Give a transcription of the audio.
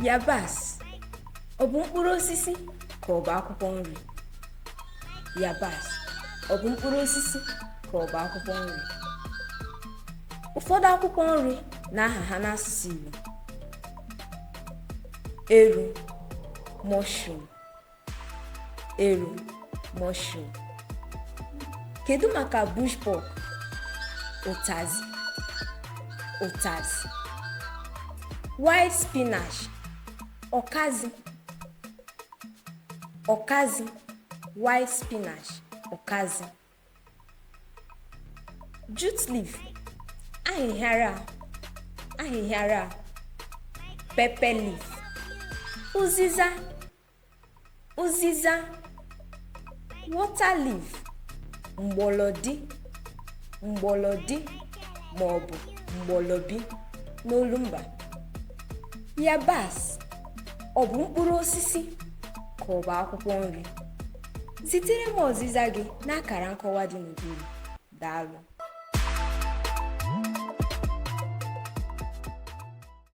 Yabasị ọ bụ mkpụrụ osisi ka ọ bụ akwụkwọ nri? Yabasị ọ bụ mkpụrụ osisi ka ọ bụ akwụkwọ nri? Ụfọdụ akwụkwọ nri na-aha ha n'asụsụ Igbo: eru, mushroom, eru, mushroom. Kedu maka bush pork? Ụtazị, ụtazị. White spinach, ọkazị, ọkazị. White spinach, ọkazị. Jute leaf, ahịhịara, ahịhịara. Pepper leaf, ụzịza, ụzịza. Water leaf, mgbọlọdị, mgbọlọdị ma ọ bụ mgbọlọbi n'olumba. Yabasị ọ bụ mkpụrụ osisi ka ọ bụ akwụkwọ nri? Zitere m ọzịza gị n'akara nkọwa dị n'okpuru. Daalụ.